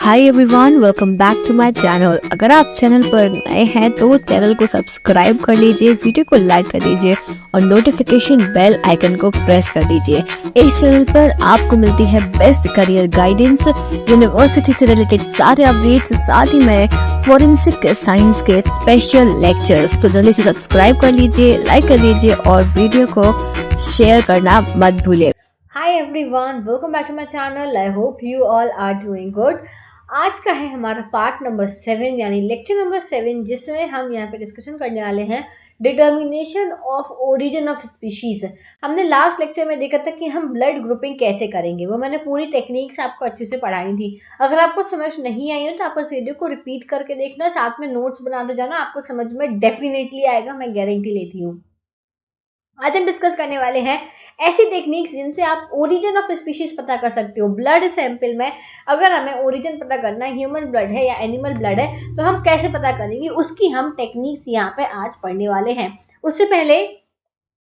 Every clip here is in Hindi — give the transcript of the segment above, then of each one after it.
Hi everyone, welcome back to my channel. अगर आप चैनल पर नए हैं तो चैनल को सब्सक्राइब कर लीजिए, वीडियो को लाइक कर दीजिए और नोटिफिकेशन बेल आइकन को प्रेस कर दीजिए। इस चैनल पर आपको मिलती है बेस्ट करियर गाइडेंस, यूनिवर्सिटी से रिलेटेड सारे अपडेट्स, साथ ही में फोरेंसिक साइंस के स्पेशल लेक्चर्स। तो जल्दी से सब्सक्राइब कर लीजिए, लाइक कर दीजिए और वीडियो को शेयर करना मत भूलिए। Hi everyone, welcome back to my channel. I hope you all are doing good. आज का है हमारा पार्ट नंबर 7 यानी लेक्चर नंबर 7, जिसमें हम यहाँ पे डिस्कशन करने वाले हैं determination of origin of species. हमने लास्ट लेक्चर में देखा था कि हम ब्लड ग्रुपिंग कैसे करेंगे, वो मैंने पूरी टेक्निक्स आपको अच्छे से पढ़ाई थी। अगर आपको समझ नहीं आई हो तो आप इस वीडियो को रिपीट करके देखना, साथ में नोट्स बनाते जाना, आपको समझ में डेफिनेटली आएगा, मैं गारंटी लेती हूँ। आज हम डिस्कस करने वाले हैं ऐसी टेक्निक्स जिनसे आप ओरिजिन ऑफ स्पीशीज पता कर सकते हो। ब्लड सैंपल में अगर हमें ओरिजिन पता करना है, ह्यूमन ब्लड है या एनिमल ब्लड है, तो हम कैसे पता करेंगे, उसकी हम टेक्निक्स यहाँ पे आज पढ़ने वाले हैं। उससे पहले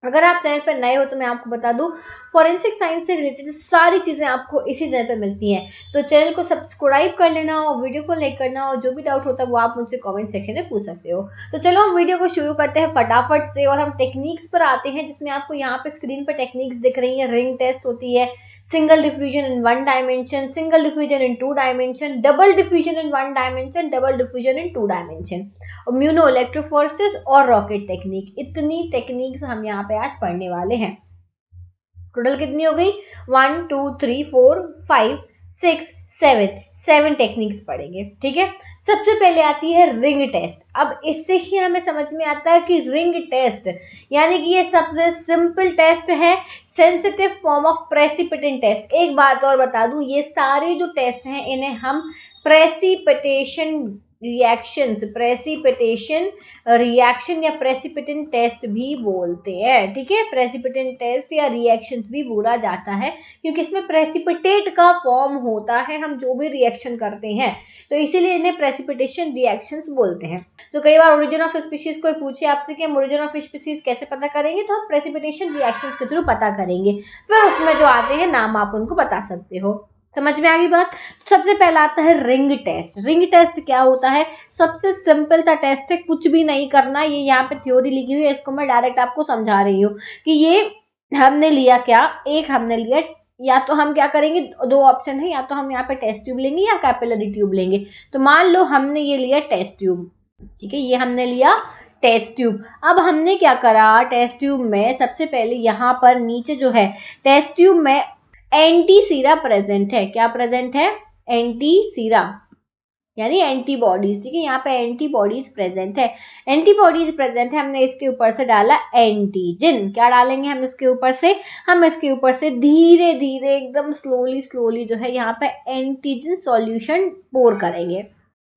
अगर आप चैनल पर नए हो तो मैं आपको बता दूं, फॉरेंसिक साइंस से रिलेटेड सारी चीजें आपको इसी चैनल पे मिलती हैं। तो चैनल को सब्सक्राइब कर लेना और वीडियो को लाइक करना, और जो भी डाउट होता है वो आप मुझसे कमेंट सेक्शन में पूछ सकते हो। तो चलो हम वीडियो को शुरू करते हैं फटाफट से और हम टेक्निक्स पर आते हैं, जिसमें आपको यहाँ पे स्क्रीन पर टेक्निक्स दिख रही है। रिंग टेस्ट होती है, सिंगल डिफ्यूजन इन 1 डायमेंशन, सिंगल डिफ्यूजन इन 2 डायमेंशन, डबल डिफ्यूजन इन 1 डायमेंशन, डबल डिफ्यूजन इन 2 डायमेंशन, इम्यूनो इलेक्ट्रोफोरेसिस और रॉकेट टेक्निक। इतनी टेक्निक्स हम यहाँ पे आज पढ़ने वाले हैं। टोटल कितनी हो गई? 1 2 3 4 5 6 7 टेक्निक्स पढ़ेंगे, ठीक है। सबसे पहले आती है रिंग टेस्ट। अब इससे ही हमें समझ में आता है कि रिंग टेस्ट यानी कि ये सबसे सिंपल टेस्ट है, sensitive form of precipitant test. एक बात और बता दूं, ये सारे जो टेस्ट हैं इन्हें हम प्रेसिपिटेशन रिएक्शंस, प्रेसिपिटेशन रिएक्शन या प्रेसिपिटेंट टेस्ट भी बोलते हैं, ठीक है। प्रेसिपिटेंट टेस्ट या रिएक्शंस भी बोला जाता है क्योंकि इसमें प्रेसिपिटेट का फॉर्म होता है, हम जो भी रिएक्शन करते हैं, तो इसीलिए इन्हें प्रेसिपिटेशन रिएक्शंस बोलते हैं। तो कई बार ओरिजिन ऑफ स्पीशीज कोई पूछे आपसे कि हम ओरिजिन ऑफ स्पीशीज कैसे पता करेंगे, तो हम प्रेसिपिटेशन रिएक्शंस के थ्रू पता करेंगे। फिर उसमें जो आते हैं नाम आप उनको बता सकते हो। समझ में आ गई बात? सबसे पहला आता है रिंग टेस्ट। रिंग टेस्ट क्या होता है? सबसे सिंपल सा टेस्ट है, कुछ भी नहीं करना। ये यहाँ पे थ्योरी लिखी हुई है, इसको मैं डायरेक्ट आपको समझा रही हूँ कि ये हमने लिया क्या, एक हमने लिया, या तो हम क्या करेंगे, दो ऑप्शन है, या तो हम यहाँ पे टेस्ट ट्यूब लेंगे या कैपिलरी ट्यूब लेंगे। तो मान लो हमने ये लिया टेस्ट ट्यूब, ठीक है, ये हमने लिया टेस्ट ट्यूब। अब हमने क्या करा, टेस्ट ट्यूब में सबसे पहले यहाँ पर नीचे जो है टेस्ट ट्यूब में एंटी सीरा प्रेजेंट है। क्या प्रेजेंट है? एंटी सीरा यानी एंटीबॉडीज, ठीक है। यहाँ पे एंटीबॉडीज प्रेजेंट है, एंटीबॉडीज प्रेजेंट है। हमने इसके ऊपर से डाला एंटीजन। क्या डालेंगे हम इसके ऊपर से? हम इसके ऊपर से धीरे धीरे एकदम स्लोली जो है यहाँ पे एंटीजन सॉल्यूशन पोर करेंगे,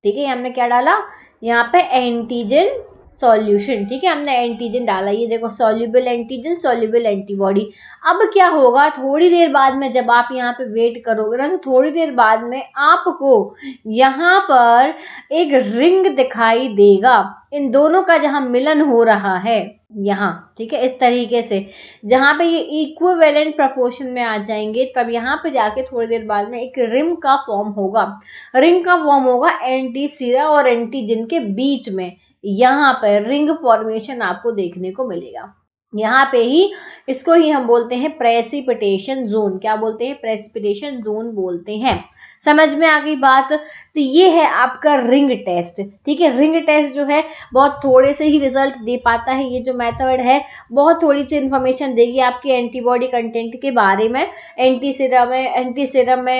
ठीक है। हमने क्या डाला यहाँ पे? एंटीजन सॉल्यूशन, ठीक है। हमने एंटीजन डाला, ये देखो सॉल्युबल एंटीजन, सॉल्युबल एंटीबॉडी। अब क्या होगा, थोड़ी देर बाद में जब आप यहाँ पे वेट करोगे ना, तो थोड़ी देर बाद में आपको यहाँ पर एक रिंग दिखाई देगा, इन दोनों का जहाँ मिलन हो रहा है यहाँ, ठीक है, इस तरीके से। जहाँ पे ये इक्विवेलेंट प्रोपोर्शन में आ जाएंगे, तब यहाँ पे जाके थोड़ी देर बाद में एक रिंग का फॉर्म होगा। रिंग का फॉर्म होगा एंटी सीरा और एंटीजन के बीच में, यहाँ पर रिंग फॉर्मेशन आपको देखने को मिलेगा। यहाँ पे ही इसको ही हम बोलते हैं प्रेसिपिटेशन जोन। क्या बोलते हैं? प्रेसिपिटेशन जोन बोलते हैं। समझ में आ गई बात? तो ये है आपका रिंग टेस्ट, ठीक है। रिंग टेस्ट जो है बहुत थोड़े से ही रिजल्ट दे पाता है। ये जो मेथड है बहुत थोड़ी सी इंफॉर्मेशन देगी आपकी एंटीबॉडी कंटेंट के बारे में। एंटी सीरम में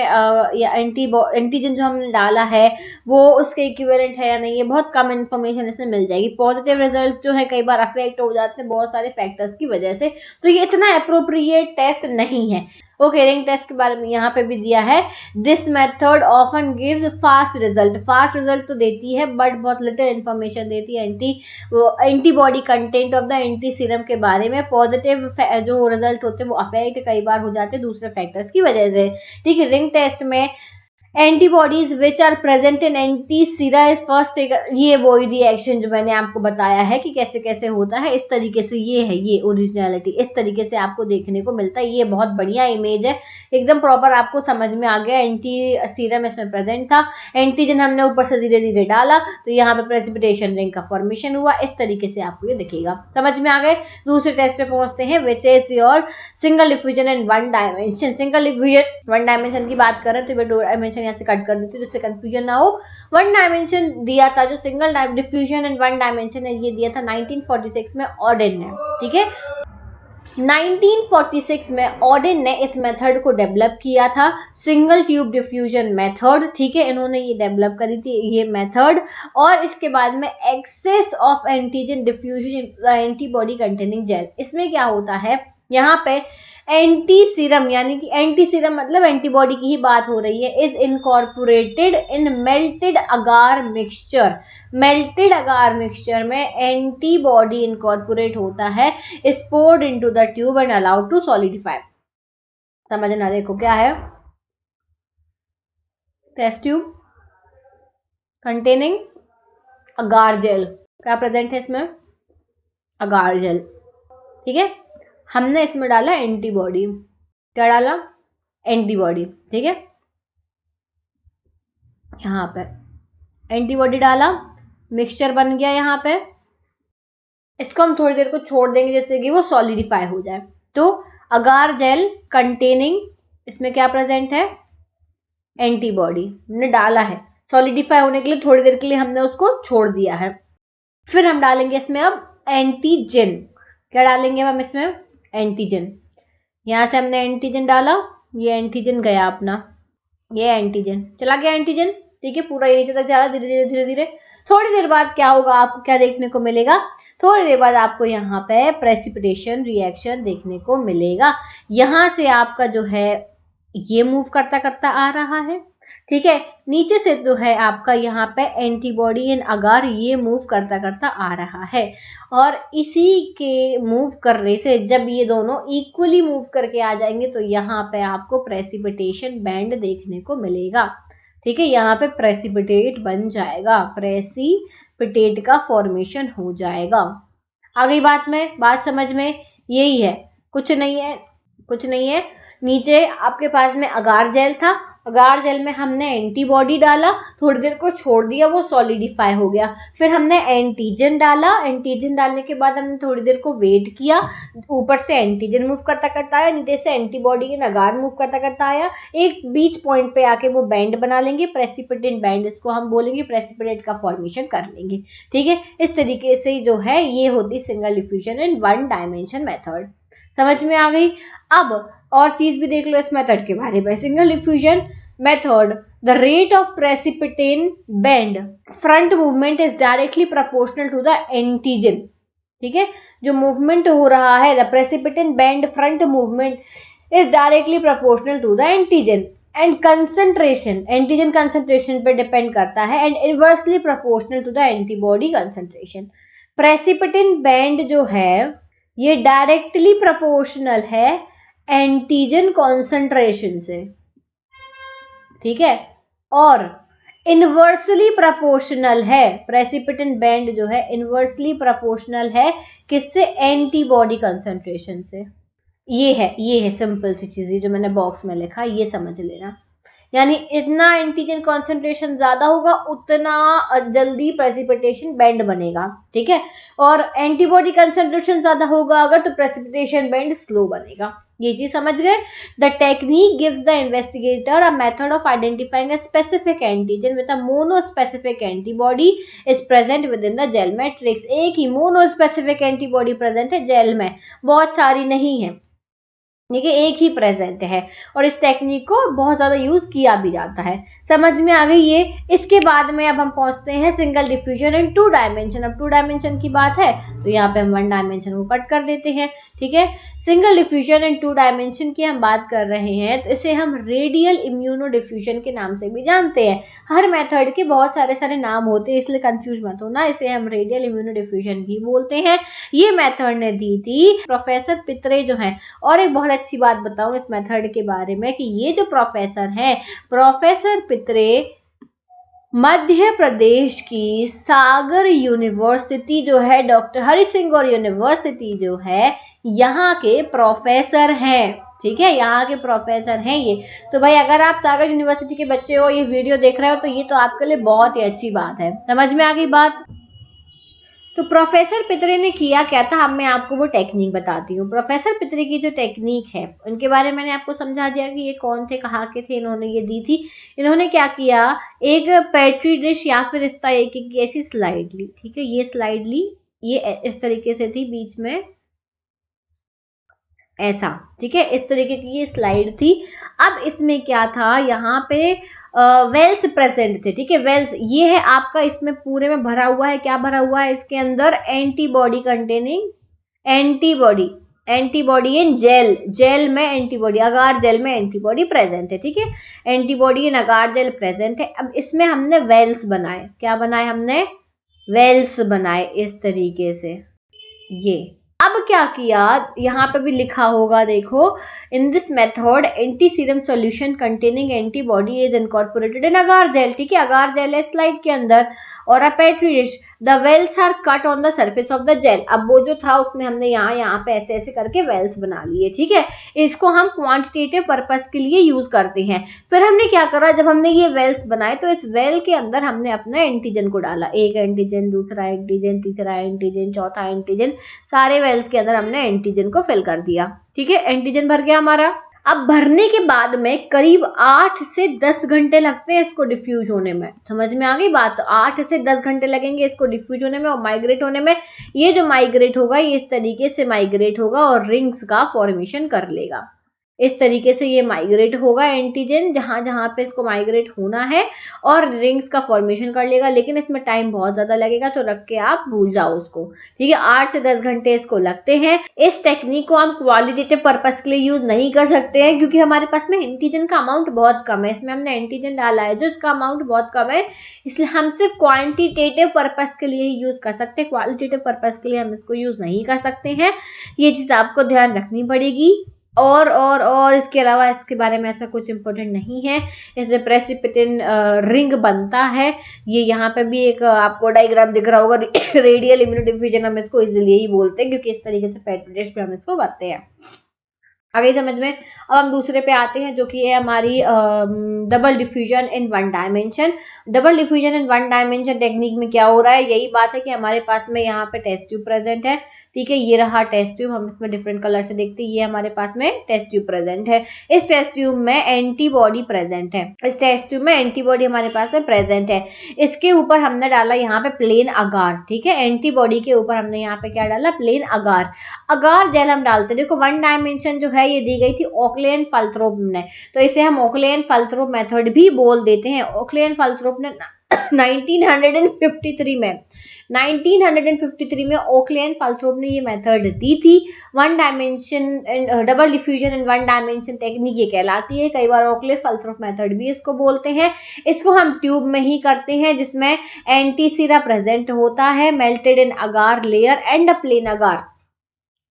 या एंटीजन जो हमने डाला है वो उसके इक्विवेलेंट है या नहीं, ये बहुत कम इंफॉर्मेशन इसमें मिल जाएगी। पॉजिटिव रिजल्ट जो है कई बार अफेक्ट हो जाते हैं बहुत सारे फैक्टर्स की वजह से, तो ये इतना अप्रोप्रिएट टेस्ट नहीं है। ओके, रिंग टेस्ट के बारे में यहाँ पे भी दिया है, this method often gives fast result. Fast result तो देती है बट बहुत लिटिल इंफॉर्मेशन देती है antibody content of the anti serum के बारे में। पॉजिटिव जो रिजल्ट होते हैं वो अफेक्ट कई बार हो जाते हैं दूसरे फैक्टर्स की वजह से, ठीक है। रिंग टेस्ट में antibodies which are present in antisera is first, ये वो रिएक्शन जो मैंने आपको बताया है कि कैसे कैसे होता है, इस तरीके से ये है, ये ओरिजिनलिटी इस तरीके से आपको देखने को मिलता है। ये बहुत बढ़िया इमेज है, एकदम प्रॉपर आपको समझ में आ गया। एंटी सीरम इसमें प्रेजेंट था, एंटीजन हमने ऊपर से धीरे धीरे डाला तो यहाँ पे प्रेसिपिटेशन रिंग का फॉर्मेशन हुआ, इस तरीके से आपको ये दिखेगा। समझ में आ गए। दूसरे टेस्ट पे पहुंचते हैं, which is your single diffusion in one dimension. Single diffusion one dimension की बात करें तो ये दो डायमेंशन यहाँ से कट कर देती हूँ जिससे कंफ्यूजन ना हो। वन डायमेंशन दिया था जो single diffusion in one dimension है, ये दिया था 1946 में ऑर्डिन ने। ठीक है, 1946 में ऑर्डिन ने इस मेथड को डेवलप किया था, सिंगल ट्यूब डिफ्यूजन मेथड। ठीक है, इन्होंने ये डेवलप करी थी ये मेथड। और इसके बाद में excess of antigen diffusion antibody containing gel. इसमें क्या होता है, यहाँ पे एंटी सीरम यानी कि एंटी सीरम मतलब एंटीबॉडी की ही बात हो रही है, is incorporated in melted agar mixture. Melted agar mixture में एंटीबॉडी इनकॉर्पोरेट होता है, is poured into the tube and allowed to solidify. समझना, देखो क्या है, test tube containing agar gel, क्या प्रेजेंट है इसमें, अगार जेल। ठीक है, हमने इसमें डाला एंटीबॉडी, क्या डाला, एंटीबॉडी। ठीक है, यहाँ पे एंटीबॉडी डाला, मिक्सचर बन गया यहाँ पे। इसको हम थोड़ी देर को छोड़ देंगे जैसे कि वो सॉलिडिफाई हो जाए। तो अगार जेल कंटेनिंग, इसमें क्या प्रेजेंट है, एंटीबॉडी हमने डाला है, सॉलिडिफाई होने के लिए थोड़ी देर के लिए हमने उसको छोड़ दिया है। फिर हम डालेंगे इसमें अब एंटीजन, क्या डालेंगे हम इसमें, एंटीजन। यहाँ से हमने एंटीजन डाला, ये एंटीजन गया अपना, ये एंटीजन चला गया एंटीजन। ठीक है, पूरा ये नीचे तक जा रहा है धीरे धीरे धीरे धीरे। थोड़ी देर बाद क्या होगा, आपको क्या देखने को मिलेगा, थोड़ी देर बाद आपको यहाँ पे प्रेसिपिटेशन रिएक्शन देखने को मिलेगा। यहाँ से आपका जो है ये मूव करता करता आ रहा है। ठीक है, नीचे से जो है आपका यहाँ पे एंटीबॉडी इन अगार ये मूव करता करता आ रहा है। और इसी के मूव करने से जब ये दोनों इक्वली मूव करके आ जाएंगे तो यहाँ पे आपको प्रेसिपिटेशन बैंड देखने को मिलेगा। ठीक है, यहाँ पे प्रेसिपिटेट बन जाएगा, प्रेसिपिटेट का फॉर्मेशन हो जाएगा। आ गई बात में, बात समझ में, यही है, कुछ नहीं है, कुछ नहीं है। नीचे आपके पास में अगार जेल था, अगार जेल में हमने एंटीबॉडी डाला, थोड़ी देर को छोड़ दिया, वो सॉलिडिफाई हो गया। फिर हमने एंटीजन डाला, एंटीजन डालने के बाद हमने थोड़ी देर को वेट किया, ऊपर से एंटीजन मूव करता करता आया, नीचे से एंटीबॉडी इन अगार मूव करता करता आया, एक बीच पॉइंट पे आके वो बैंड बना लेंगे, प्रेसिपिटेंट बैंड इसको हम बोलेंगे, प्रेसिपिटेट का फॉर्मेशन कर लेंगे। ठीक है, इस तरीके से जो है ये होती single diffusion in one dimension method. समझ में आ गई। अब और चीज भी देख लो इस मेथड के बारे में। Single diffusion method, the rate of precipitant band front movement is directly proportional to the antigen. ठीक है, जो मूवमेंट हो रहा है, the precipitant band front movement is directly proportional to the antigen and concentration, antigen concentration पे डिपेंड करता है, and inversely proportional to the antibody concentration. Precipitant band जो है ये डायरेक्टली प्रोपोर्शनल है एंटीजन कॉन्सेंट्रेशन से। ठीक है, और इनवर्सली प्रोपोर्शनल है, प्रेसिपिटेंट बैंड जो है इनवर्सली प्रोपोर्शनल है किससे, एंटीबॉडी कंसेंट्रेशन से। ये है सिंपल सी चीज जो मैंने बॉक्स में लिखा, ये समझ लेना। यानी इतना एंटीजन कॉन्सेंट्रेशन ज्यादा होगा उतना जल्दी प्रेसिपिटेशन बैंड बनेगा। ठीक है, और एंटीबॉडी कंसेंट्रेशन ज्यादा होगा अगर तो प्रेसिपिटेशन बैंड स्लो बनेगा। ये चीज समझ गए। The technique gives the investigator a method of identifying a specific antigen with a monospecific antibody is present within the gel matrix. एक ही मोनोस्पेसिफिक एंटीबॉडी प्रेजेंट है जेल में, बहुत सारी नहीं है, ठीक है, एक ही प्रेजेंट है। और इस टेक्निक को बहुत ज्यादा यूज किया भी जाता है। समझ में आ गई ये। इसके बाद में अब हम पहुंचते हैं single diffusion in two dimension. अब टू डायमेंशन की बात है तो यहाँ पे हम 1 डायमेंशन को कट कर देते हैं, ठीक है। सिंगल डिफ्यूजन एंड 2 डायमेंशन की हम बात कर रहे हैं तो इसे हम रेडियल इम्यूनो डिफ्यूजन के नाम से भी जानते हैं। हर मेथड के बहुत सारे नाम होते हैं, इसलिए कंफ्यूज मत होना, इसे हम रेडियल इम्यूनो डिफ्यूजन भी बोलते हैं। ये मेथड ने दी थी प्रोफेसर पित्रे जो है। और एक बहुत अच्छी बात बताऊं इस मेथड के बारे में कि ये जो प्रोफेसर है, प्रोफेसर पित्रे मध्य प्रदेश की सागर यूनिवर्सिटी जो है, डॉक्टर हरि सिंह गौर यूनिवर्सिटी जो है, यहाँ के प्रोफेसर हैं, ठीक है, यहाँ के प्रोफेसर हैं ये। तो भाई अगर आप सागर यूनिवर्सिटी के बच्चे हो, ये वीडियो देख रहे हो, तो ये तो आपके लिए बहुत ही अच्छी बात है। समझ में आ गई बात। तो प्रोफेसर पित्रे ने किया क्या था, अब मैं आपको वो टेक्निक बताती हूँ। प्रोफेसर पित्रे की जो टेक्निक है उनके बारे में मैंने आपको समझा दिया कि ये कौन थे, कहाँ के थे, इन्होंने ये दी थी। इन्होंने क्या किया, एक पेट्री डिश या फिर इस तरीके की ऐसी स्लाइड ली, ठीक है, ये स्लाइड ली, ये इस तरीके से थी, बीच में ऐसा, ठीक है, इस तरीके की ये स्लाइड थी। अब इसमें क्या था, यहाँ पे वेल्स प्रेजेंट थे, ठीक है, वेल्स ये है आपका, इसमें पूरे में भरा हुआ है, क्या भरा हुआ है इसके अंदर, antibody containing antibody, antibody in gel, gel में एंटीबॉडी, अगार जेल में एंटीबॉडी प्रेजेंट है, ठीक है, antibody in agar gel present है। अब इसमें हमने वेल्स बनाए, क्या बनाए हमने, वेल्स बनाए इस तरीके से, ये। अब क्या किया, यहाँ पे भी लिखा होगा देखो, in this method antiserum solution containing antibody is incorporated in agar gel, ठीक है, अगार जेल है स्लाइड के अंदर, और a petri dish, the wells are cut on the surface of the gel. अब वो जो था उसमें हमने यहाँ पे ऐसे ऐसे करके वेल्स बना लिए, ठीक है। इसको हम क्वांटिटेटिव पर्पस के लिए यूज करते हैं। फिर हमने क्या करा, जब हमने ये वेल्स बनाए तो इस वेल के अंदर हमने अपना एंटीजन को डाला, एक एंटीजन, दूसरा एंटीजन, तीसरा एंटीजन, चौथा एंटीजन, सारे वेल्स के अंदर हमने एंटीजन को फिल कर दिया, ठीक है, एंटीजन भर गया हमारा। अब भरने के बाद में करीब 8 से 10 घंटे लगते हैं इसको डिफ्यूज होने में। समझ में आ गई बात, 8 से 10 घंटे लगेंगे इसको डिफ्यूज होने में और माइग्रेट होने में। ये जो माइग्रेट होगा ये इस तरीके से माइग्रेट होगा और रिंग्स का फॉर्मेशन कर लेगा, इस तरीके से ये माइग्रेट होगा एंटीजन, जहां जहां पे इसको माइग्रेट होना है, और रिंग्स का फॉर्मेशन कर लेगा। लेकिन इसमें टाइम बहुत ज्यादा लगेगा, तो रख के आप भूल जाओ उसको, ठीक है। 8 से 10 घंटे इसको लगते हैं। इस टेक्निक को हम क्वालिटेटिव पर्पस के लिए यूज नहीं कर सकते हैं, क्योंकि हमारे पास में एंटीजन का अमाउंट बहुत कम है, इसमें हमने एंटीजन डाला है जो इसका अमाउंट बहुत कम है, इसलिए हम सिर्फ क्वांटिटेटिव पर्पस के लिए ही यूज कर सकते हैं, क्वालिटेटिव पर्पस के लिए हम इसको यूज नहीं कर सकते हैं। ये चीज आपको ध्यान रखनी पड़ेगी। और इसके अलावा इसके बारे में ऐसा कुछ इम्पोर्टेंट नहीं है। इससे प्रेसिपिटेन रिंग बनता है। ये यहाँ पे भी एक आपको डायग्राम दिख रहा होगा, रेडियल इम्यूनो डिफ्यूजन हम इसको इजीली ही बोलते हैं, क्योंकि इस तरीके से पेट्री डिश पे हम इसको भरते हैं। आगे समझ में। अब हम दूसरे पे आते हैं, जो कि है हमारी डबल डिफ्यूजन इन 1 डायमेंशन। डबल डिफ्यूजन इन 1 डायमेंशन टेक्निक में क्या हो रहा है, यही बात है कि हमारे पास में यहाँ पे टेस्ट ट्यूब प्रेजेंट है, ठीक है, ये रहा टेस्ट ट्यूब, हम इसमें डिफरेंट कलर से देखते हैं, ये हमारे पास में टेस्ट ट्यूब प्रेजेंट है। इस टेस्ट ट्यूब में एंटीबॉडी प्रेजेंट है, इस टेस्ट ट्यूब में एंटीबॉडी हमारे पास में प्रेजेंट है। इसके ऊपर हमने डाला यहाँ पे प्लेन अगार, ठीक है, एंटीबॉडी के ऊपर हमने यहाँ पे क्या डाला, प्लेन अगार। अगार जेल हम डालते, देखो 1 डायमेंशन जो है ये दी गई थी ओकलेन फल्थरोप ने, तो इसे हम ओकलेन फल्थरोप मेथड भी बोल देते हैं। ओकलेन फल्थरोप ने 1953 में ओकलेन फल्थरोप ने ये मेथड दी थी। 1 डायमेंशन डबल डिफ्यूजन इन 1 डायमेंशन टेक्निक ये कहलाती है। कई बार ओकलेन फल्थरोप मेथड भी इसको बोलते हैं। इसको हम ट्यूब में ही करते हैं, जिसमें एंटीसीरा प्रेजेंट होता है, melted in agar layer and a plain agar.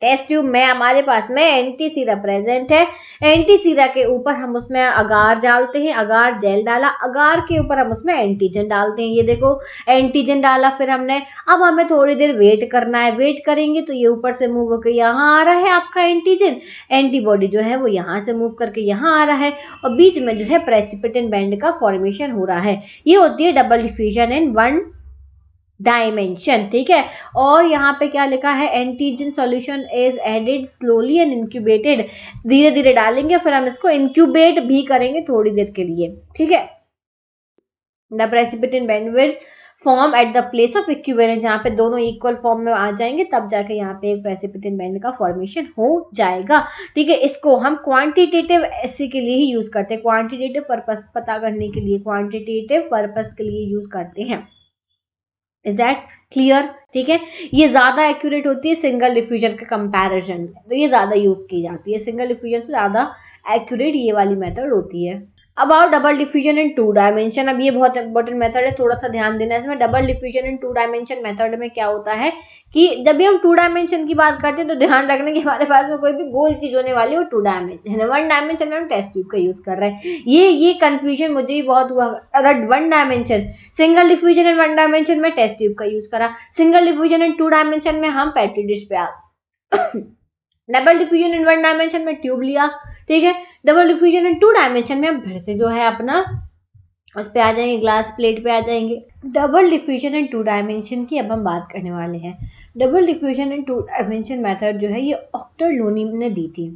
Test tube में हमारे पास में एंटीसीरा प्रेजेंट है, एंटीसीरा के ऊपर हम उसमें अगार डालते हैं, अगार जेल डाला, अगार के ऊपर हम उसमें एंटीजन डालते हैं, ये देखो एंटीजन डाला फिर हमने। अब हमें थोड़ी देर वेट करना है, वेट करेंगे तो ये ऊपर से मूव होकर यहाँ आ रहा है आपका एंटीजन, एंटीबॉडी जो है वो यहाँ से मूव करके यहाँ आ रहा है, और बीच में जो है प्रेसिपिटेंट बैंड का फॉर्मेशन हो रहा है। ये होती है डबल डिफ्यूजन इन 1 डायमेंशन, ठीक है। और यहाँ पे क्या लिखा है, antigen solution is added slowly and incubated, धीरे धीरे डालेंगे, फिर हम इसको इंक्यूबेट भी करेंगे थोड़ी देर के लिए, ठीक है। The precipitant band will form at the place of equivalence, यहाँ पे दोनों इक्वल फॉर्म में आ जाएंगे, तब जाके यहाँ पे एक प्रेसिपिटेंट बैंड का फॉर्मेशन हो जाएगा, ठीक है। इसको हम क्वांटिटेटिव ऐसे के लिए ही यूज करते हैं, क्वांटिटेटिव पर्पस पता करने के लिए, क्वांटिटेटिव पर्पस के लिए यूज करते हैं। Is that clear? ठीक है, ये ज्यादा एक्यूरेट होती है सिंगल डिफ्यूजन के कंपैरिजन में, तो ये ज्यादा यूज की जाती है, सिंगल डिफ्यूजन से ज्यादा एक्यूरेट ये वाली मेथड होती है। अब आओ डबल डिफ्यूजन इन 2 डायमेंशन। अब ये बहुत इंपॉर्टेंट मेथड है, थोड़ा सा ध्यान देना है इसमें। डबल डिफ्यूजन इन 2 डायमेंशन मेथड में क्या होता है कि जब भी हम 2 डायमेंशन की बात करते हैं तो ध्यान रखना कि हमारे पास में कोई भी गोल चीज होने वाली है वो 2 डायमेंशन है। 1 डायमेंशन में हम टेस्ट ट्यूब का यूज कर रहे हैं, ये कंफ्यूजन मुझे भी बहुत हुआ। अगर 1 डायमेंशन सिंगल डिफ्यूजन इन 1 डायमेंशन में टेस्ट ट्यूब का यूज करा, सिंगल डिफ्यूजन इन 2 डायमेंशन में हम पेट्री डिश पे आ डबल डिफ्यूजन इन 1 डायमेंशन में ट्यूब लिया, ठीक है। डबल डिफ्यूजन इन 2 डायमेंशन में हम फिर से जो है अपना उस पे आ जाएंगे, ग्लास प्लेट पे आ जाएंगे। डबल डिफ्यूजन इन 2 डायमेंशन की अब हम बात करने वाले हैं। डबल डिफ्यूजन इन 2 डायमेंशन मेथड जो है ये ऑक्टर लोनी ने दी थी।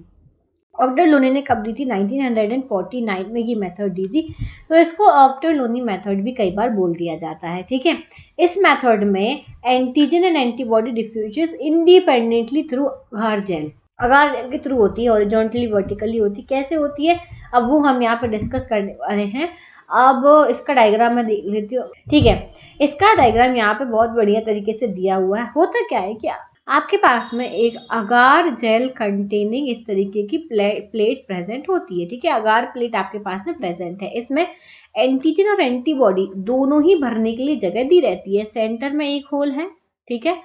ऑक्टर लोनी ने कब दी थी? 1949 में ये मेथड दी थी। तो इसको ऑक्टर लोनी मेथड भी कई बार बोल दिया जाता है, ठीक है। इस मेथड में antigen and antibody diffusion independently through agar gel, agar gel के थ्रू होती है, हॉरिजॉन्टली वर्टिकली होती है। कैसे होती है अब वो हम यहाँ पे डिस्कस करने वाले हैं। अब इसका डायग्राम मैं देख लेती हूँ, ठीक है। इसका डायग्राम यहाँ पे बहुत बढ़िया तरीके से दिया हुआ है। होता क्या है कि आपके पास में एक अगार जेल कंटेनिंग इस तरीके की प्लेट प्रेजेंट होती है, ठीक है। अगार प्लेट आपके पास में प्रेजेंट है, इसमें एंटीजन और एंटीबॉडी दोनों ही भरने के लिए जगह दी रहती है। सेंटर में एक होल है, ठीक है,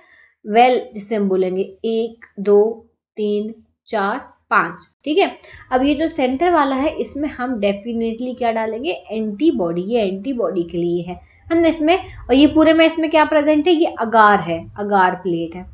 वेल जिससे हम बोलेंगे 1 2 3 4 5, ठीक है। अब ये जो सेंटर वाला है इसमें हम डेफिनेटली क्या डालेंगे? एंटीबॉडी। ये एंटीबॉडी के लिए है हमने इसमें, और ये पूरे में इसमें क्या प्रेजेंट है? ये अगार है, अगार प्लेट है,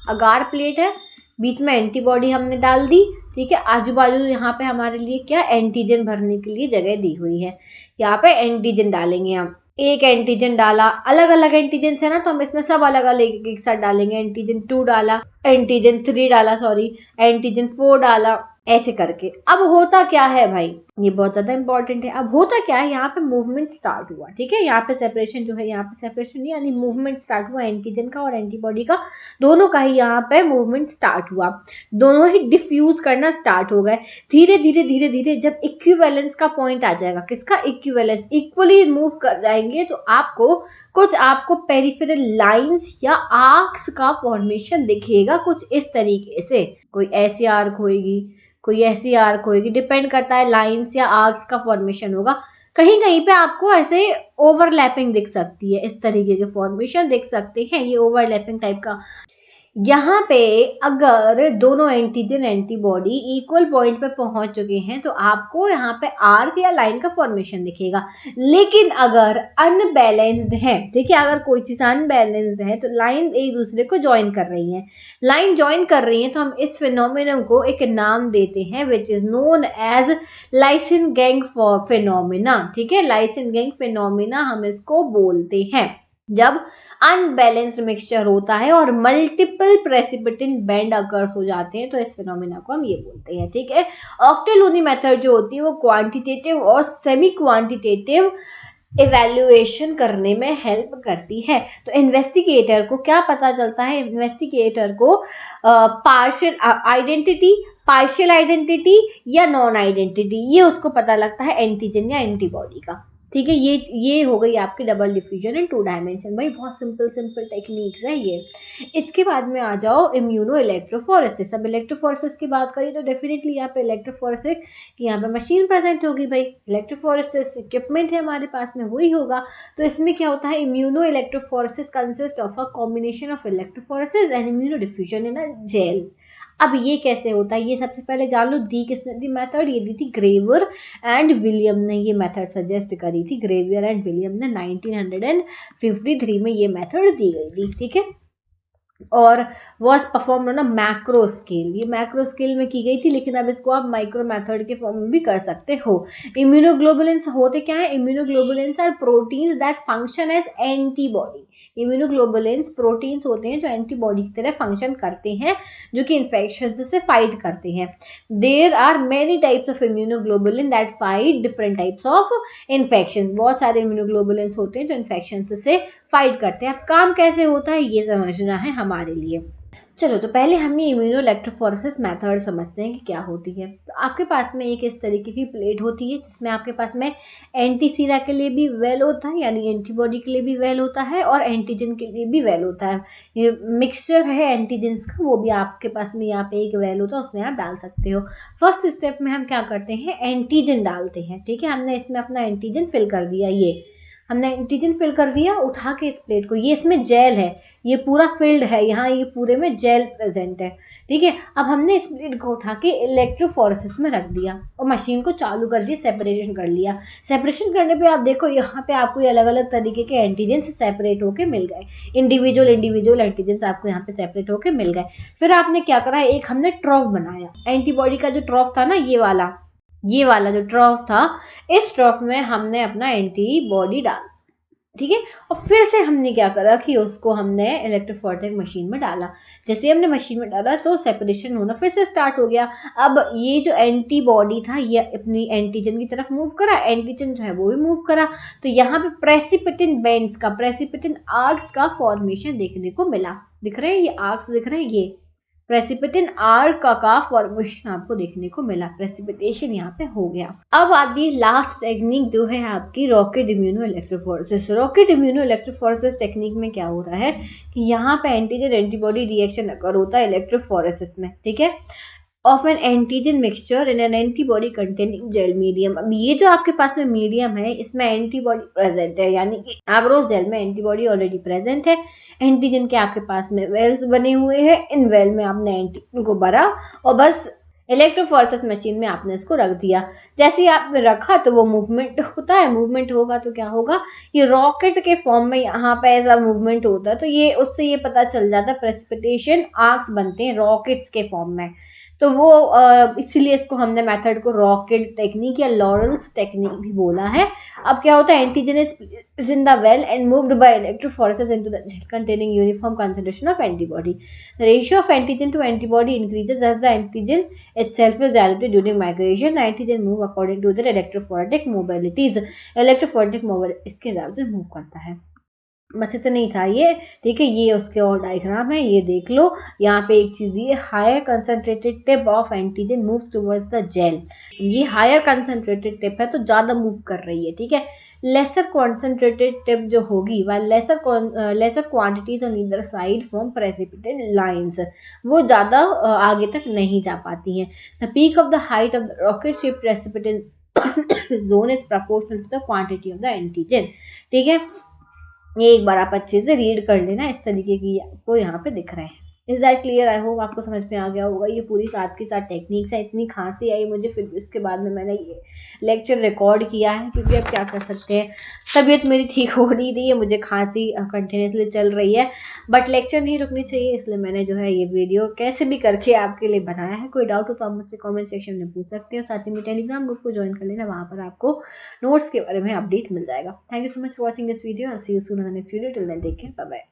अगार प्लेट है, बीच में एंटीबॉडी हमने डाल दी, ठीक है। आजू बाजू यहाँ पे हमारे लिए क्या एंटीजन भरने के लिए जगह दी हुई है, यहाँ पे एंटीजन डालेंगे हम। एक एंटीजन डाला, अलग अलग एंटीजन है ना, तो हम इसमें सब अलग अलग एक साथ डालेंगे। एंटीजन 2 डाला, एंटीजन 3 डाला, सॉरी एंटीजन 4 डाला, ऐसे करके। अब होता क्या है भाई, ये बहुत ज्यादा इंपॉर्टेंट है। अब होता क्या है, यहाँ पे मूवमेंट स्टार्ट हुआ, ठीक है। यहाँ पे सेपरेशन जो है, यहाँ पे सेपरेशन नहीं यानी मूवमेंट स्टार्ट हुआ एंटीजन का और एंटीबॉडी का, दोनों का ही यहाँ पे मूवमेंट स्टार्ट हुआ। दोनों ही डिफ्यूज करना स्टार्ट हो गए धीरे धीरे धीरे धीरे। जब इक्विवेलेंस का पॉइंट आ जाएगा, किसका? इक्विवेलेंस, इक्वली मूव कर जाएंगे तो आपको पेरिफेरल लाइंस या आर्क्स का फॉर्मेशन दिखेगा कुछ इस तरीके से। कोई ऐसी आर्क होगी, कोई ऐसी आर्क होगी, डिपेंड करता है लाइंस या आर्क्स का फॉर्मेशन होगा। कहीं कहीं पे आपको ऐसे ओवरलैपिंग दिख सकती है, इस तरीके के फॉर्मेशन दिख सकते हैं, ये ओवरलैपिंग टाइप का। यहाँ पे अगर दोनों एंटीजन एंटीबॉडी इक्वल पॉइंट पे पहुंच चुके हैं तो आपको यहाँ पे आर्क या लाइन का फॉर्मेशन दिखेगा। लेकिन अगर अनबैलेंस्ड है, ठीक है, अगर कोई चीज अनबैलेंस्ड है तो लाइन एक दूसरे को ज्वाइन कर रही है, लाइन ज्वाइन कर रही है, तो हम इस फिनोमिनन को एक नाम देते हैं which is known as Liesegang phenomena, ठीक है। लाइसेनगैंग फिनोमिना हम इसको बोलते हैं जब अनबैलेंस्ड मिक्सचर होता है और मल्टीपल प्रेसिपिटेंट बैंड अकर्स हो जाते हैं, तो इस फिनोमिना को हम ये बोलते हैं, ठीक है। ऑक्टेलोनी मेथड जो होती है वो क्वांटिटेटिव और सेमी क्वांटिटेटिव इवैल्यूएशन करने में हेल्प करती है। तो इन्वेस्टिगेटर को क्या पता चलता है? इन्वेस्टिगेटर को पार्शियल आइडेंटिटी या नॉन आइडेंटिटी, ये उसको पता लगता है एंटीजन या एंटीबॉडी का, ठीक है। ये हो गई आपकी डबल डिफ्यूजन इन 2 डायमेंशन। भाई बहुत सिंपल टेक्निक्स है ये। इसके बाद में आ जाओ इम्यूनो इलेक्ट्रोफोरेसिस। अब इलेक्ट्रोफोरेसिस की बात करें तो डेफिनेटली यहाँ पे इलेक्ट्रोफोरेसिस की यहाँ पे मशीन प्रेजेंट होगी। भाई इलेक्ट्रोफोरेसिस इक्विपमेंट है हमारे पास में, वही होगा। तो इसमें क्या होता है? Immunoelectrophoresis consist of a combination of electrophoresis and immunodiffusion in a gel. अब ये कैसे होता है ये सबसे पहले जान लो। दी किसने दी मेथड? ये दी थी ग्रेवर एंड विलियम ने ये मेथड सजेस्ट करी थी। ग्रेवियर एंड विलियम ने 1953 में ये मेथड दी गई थी, ठीक है। और was perform on a macro scale, ये मैक्रो स्केल में की गई थी, लेकिन अब इसको आप माइक्रो मेथड के फॉर्म में भी कर सकते हो। इम्यूनोग्लोबुलिन्स होते क्या है? Immunoglobulins are proteins that function as antibody. Immunoglobulins proteins होते हैं जो एंटीबॉडी की तरह फंक्शन करते हैं, जो कि इन्फेक्शन से फाइट करते हैं। There are many types of immunoglobulin that fight different types of infection. बहुत सारे इम्यूनोग्लोबुलिन्स होते हैं जो इन्फेक्शन से फाइट करते हैं। अब काम कैसे होता है ये समझना है हमारे लिए। चलो तो पहले हम ये इम्यूनोइलेक्ट्रोफोरेसिस मेथड समझते हैं कि क्या होती है। तो आपके पास में एक इस तरीके की प्लेट होती है जिसमें आपके पास में एंटीसीरा के लिए भी वेल होता है, यानी एंटीबॉडी के लिए भी वेल होता है और एंटीजन के लिए भी वेल होता है। ये मिक्सचर है एंटीजेंस का, वो भी आपके पास में यहाँ पे एक वेल होता है, उसमें आप डाल सकते हो। फर्स्ट स्टेप में हम क्या करते हैं, एंटीजन डालते हैं। ठीक है, हमने इसमें अपना एंटीजन फिल कर दिया, ये हमने एंटीजन फिल कर दिया। उठा के इस प्लेट को, ये इसमें जेल है, ये पूरा फिल्ड है, यहाँ ये पूरे में जेल प्रेजेंट है। ठीक है, अब हमने इस प्लेट को उठा के इलेक्ट्रोफोरेसिस में रख दिया और मशीन को चालू कर दिया, सेपरेशन कर लिया। सेपरेशन करने पे आप देखो यहाँ पे आपको ये अलग अलग तरीके के एंटीजन सेपरेट होके मिल गए, इंडिविजुअल एंटीजन आपको यहाँ पे सेपरेट होके मिल गए। फिर आपने क्या करा, एक हमने ट्रॉफ बनाया, एंटीबॉडी का जो ट्रॉफ था ना, ये वाला जो ट्रॉफ था, इस ट्रॉफ में हमने अपना एंटीबॉडी डाल, ठीक है। और फिर से हमने क्या करा कि उसको हमने इलेक्ट्रोफोरेटिक मशीन में डाला। जैसे हमने मशीन में डाला तो सेपरेशन होना फिर से स्टार्ट हो गया। अब ये जो एंटीबॉडी था ये अपनी एंटीजन की तरफ मूव करा, एंटीजन जो है वो भी मूव करा। तो यहाँ पे प्रेसिपिटेंट बैंड्स का, प्रेसिपिटेंट आर्क्स का फॉर्मेशन देखने को मिला। दिख रहे हैं ये आर्क्स, दिख रहे हैं, ये प्रेसिपिटेंट आर्क का फॉर्मेशन आपको देखने को मिला, प्रेसिपिटेशन यहाँ पे हो गया। अब आती है लास्ट टेक्निक जो है आपकी rocket immuno electrophoresis. Rocket immuno electrophoresis technique में क्या हो रहा है कि यहाँ पे एंटीजन एंटीबॉडी रिएक्शन अकर होता है इलेक्ट्रोफोरेसिस में, ठीक है, of an antigen mixture in an antibody containing gel medium. अब ये जो आपके पास में मीडियम है इसमें एंटीबॉडी प्रेजेंट है, यानी कि एवरोज जेल में एंटीबॉडी ऑलरेडी प्रेजेंट है। एंटीजन के आपके पास में वेल्स बने हुए हैं, इन वेल में आपने एंटीजन को भरा और बस इलेक्ट्रोफोरेसिस मशीन में आपने इसको रख दिया। जैसे ही आपने रखा तो वो मूवमेंट होता है, मूवमेंट होगा तो क्या होगा, ये रॉकेट के फॉर्म में यहाँ पे ऐसा मूवमेंट होता है। तो ये उससे ये पता चल जाता है, प्रेसिपिटेशन आर्क्स बनते हैं रॉकेट्स के फॉर्म में। तो वो इसीलिए इसको हमने मेथड को रॉकेट टेक्निक या लॉरेंस टेक्निक भी बोला है। अब क्या होता है, antigen is in the well and moved by electrophoresis into the gel containing uniform concentration of antibody. The ratio of antigen to antibody increases as the antigen itself is diluted during migration. The antigen move according to their electrophoretic mobilities. Electrophoretic mobility इसके हिसाब से मूव करता है। बस इतना ही था ये, ठीक है। ये उसके और डायग्राम है, ये देख लो। यहाँ पे एक चीज ये higher concentrated tip of antigen moves towards the gel. ये हायर कंसंट्रेटेड टिप है तो ज्यादा मूव कर रही है, ठीक है। लेसर कॉन्सेंट्रेटेड टिप जो होगी वह lesser quantities on either side form precipitated lines, वो ज्यादा आगे तक नहीं जा पाती हैं। The peak of the height of the rocket ship precipitated zone is proportional to the quantity of the antigen, ठीक है। ये एक बार आप अच्छे से रीड कर लेना, इस तरीके की आपको यहाँ पे दिख रहे हैं। Is that clear? I hope आपको समझ में आ गया होगा। ये पूरी साथ की साथ टेक्निक्स है। इतनी खांसी आई मुझे, फिर इसके बाद में मैंने ये लेक्चर रिकॉर्ड किया है, क्योंकि अब क्या कर सकते हैं, तबीयत मेरी ठीक हो नहीं रही है, मुझे खांसी कंटिन्यूसली चल रही है, बट लेक्चर नहीं रुकनी चाहिए, इसलिए मैंने जो है ये वीडियो कैसे भी करके आपके लिए बनाया है। कोई डाउट हो तो आप मुझसे कॉमेंट सेक्शन में पूछ सकते हो। साथ ही में टेलीग्राम ग्रुप को ज्वाइन कर लेना, वहाँ पर आपको नोट्स के बारे में अपडेट मिल जाएगा। Thank you so much for watching this video and see you soon in the next video. Till then take care, bye bye.